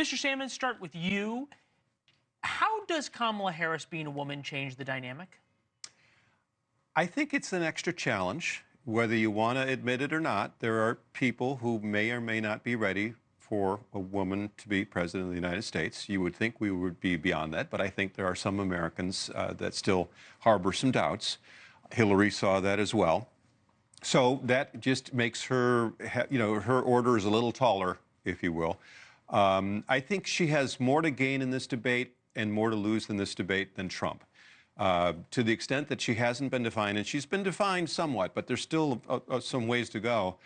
Mr. Sammon, start with you. How does Kamala Harris being a woman change the dynamic? I think it's an extra challenge, whether you want to admit it or not. There are people who may or may not be ready for a woman to be president of the United States. You would think we would be beyond that, but I think there are some Americans that still harbor some doubts. Hillary saw that as well. So that just makes her, her order is a little taller, if you will. I think she has more to gain in this debate and more to lose in this debate than Trump. To the extent that she hasn't been defined, and she's been defined somewhat, but there's still some ways to go.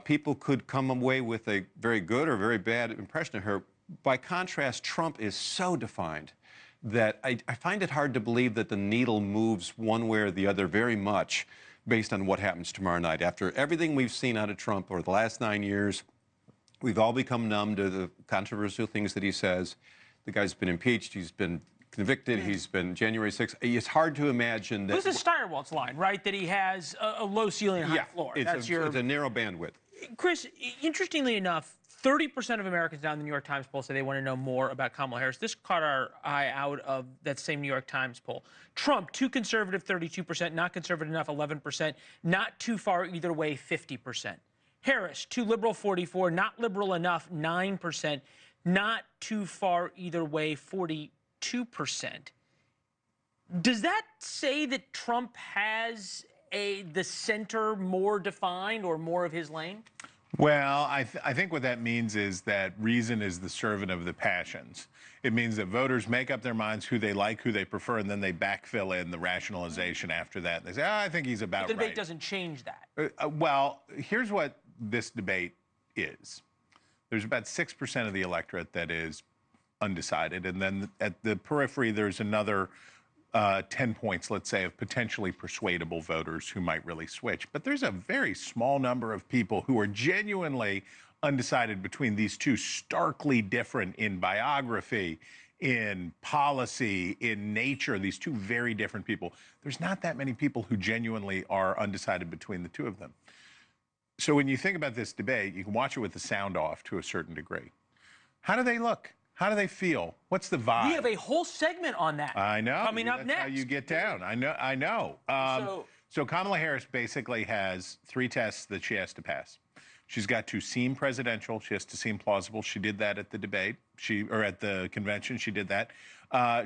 People could come away with a very good or very bad impression of her. By contrast, Trump is so defined that I find it hard to believe that the needle moves one way or the other very much based on what happens tomorrow night. After everything we've seen out of Trump over the last 9 years, we've all become numb to the controversial things that he says. The guy's been impeached. He's been convicted. He's been January 6th. It's hard to imagine that. This is Stirewalt's line, right? That he has a low ceiling, high floor. It's a narrow bandwidth. Chris, interestingly enough, 30% of Americans now in the New York Times poll say they want to know more about Kamala Harris. This caught our eye out of that same New York Times poll. Trump, too conservative, 32%, not conservative enough, 11%, not too far either way, 50%. Harris, too liberal, 44%, not liberal enough, 9%, not too far either way, 42%. Does that say that Trump has the center more defined or more of his lane? Well, I think what that means is that reason is the servant of the passions. It means that voters make up their minds who they like, who they prefer, and then they backfill in the rationalization after that. They say, oh, I think he's about right. The debate doesn't change that. Well, here's what this debate is. There's about 6% of the electorate that is undecided, and then at the periphery, there's another 10 points, let's say, of potentially persuadable voters who might really switch. But there's a very small number of people who are genuinely undecided between these two starkly different in biography, in policy, in nature, these two very different people. There's not that many people who genuinely are undecided between the two of them. So when you think about this debate, you can watch it with the sound off to a certain degree. How do they look? How do they feel? What's the vibe? We have a whole segment on that. I know. Coming up next. That's how you get down. I know. So Kamala Harris basically has 3 tests that she has to pass. She's got to seem presidential. She has to seem plausible. She did that at the debate. Or at the convention, she did that.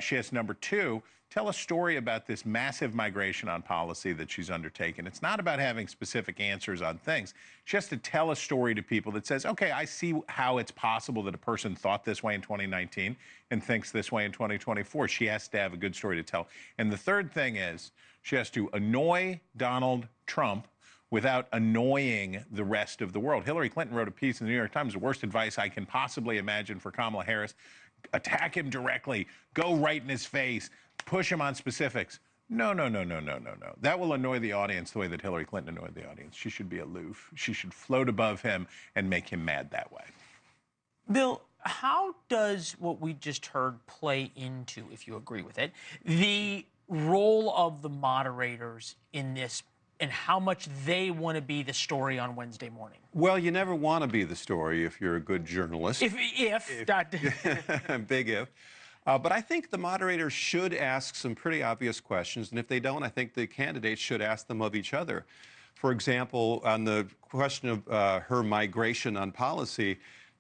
She has, number 2, tell a story about this massive migration on policy that she's undertaken. It's not about having specific answers on things. She has to tell a story to people that says, okay, I see how it's possible that a person thought this way in 2019 and thinks this way in 2024. She has to have a good story to tell. And the third thing is she has to annoy Donald Trump without annoying the rest of the world. Hillary Clinton wrote a piece in the New York Times, the worst advice I can possibly imagine for Kamala Harris. Attack him directly, go right in his face, push him on specifics. No. That will annoy the audience the way that Hillary Clinton annoyed the audience. She should be aloof. She should float above him and make him mad that way. Bill, how does what we just heard play into, if you agree with it, the role of the moderators in this and how much they want to be the story on Wednesday morning? Well, you never want to be the story if you're a good journalist. If. Big if. But I think the moderators should ask some pretty obvious questions, and if they don't, I think the candidates should ask them of each other. For example, on the question of her migration on policy,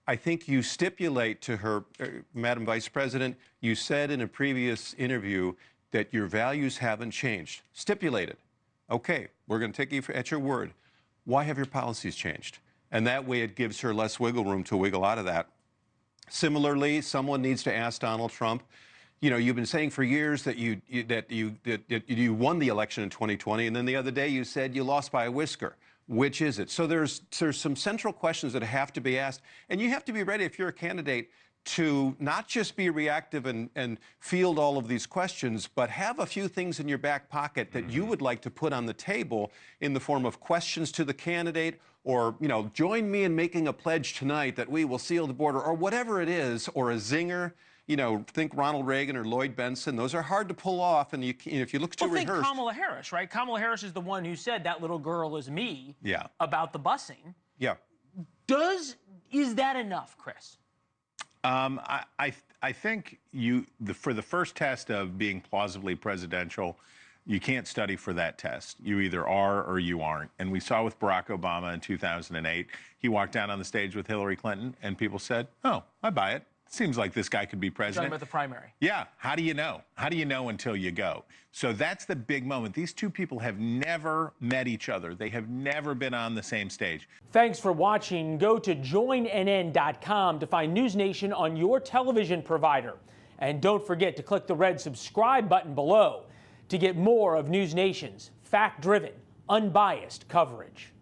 I think you stipulate to her, Madam Vice President, you said in a previous interview that your values haven't changed. Stipulate it. Okay, we're going to take you at your word. Why have your policies changed? And that way it gives her less wiggle room to wiggle out of that. Similarly, someone needs to ask Donald Trump, you've been saying for years that you won the election in 2020, and then the other day you said you lost by a whisker. Which is it? So there's some central questions that have to be asked, and you have to be ready if you're a candidate to not just be reactive and field all of these questions, but have a few things in your back pocket that you would like to put on the table in the form of questions to the candidate, or, join me in making a pledge tonight that we will seal the border, or whatever it is, or a zinger. Think Ronald Reagan or Lloyd Benson. Those are hard to pull off, and if you look too rehearsed. Think Kamala Harris, right? Kamala Harris is the one who said that little girl is me. About the busing. Yeah. Is that enough, Chris? I think for the first test of being plausibly presidential, you can't study for that test. You either are or you aren't. And we saw with Barack Obama in 2008, he walked down on the stage with Hillary Clinton, and people said, "Oh, I buy it. Seems like this guy could be president." Talking about the primary. Yeah. How do you know? How do you know until you go? So that's the big moment. These two people have never met each other. They have never been on the same stage. Thanks for watching. Go to joinnn.com to find NewsNation on your television provider. And don't forget to click the red subscribe button below to get more of NewsNation's fact-driven, unbiased coverage.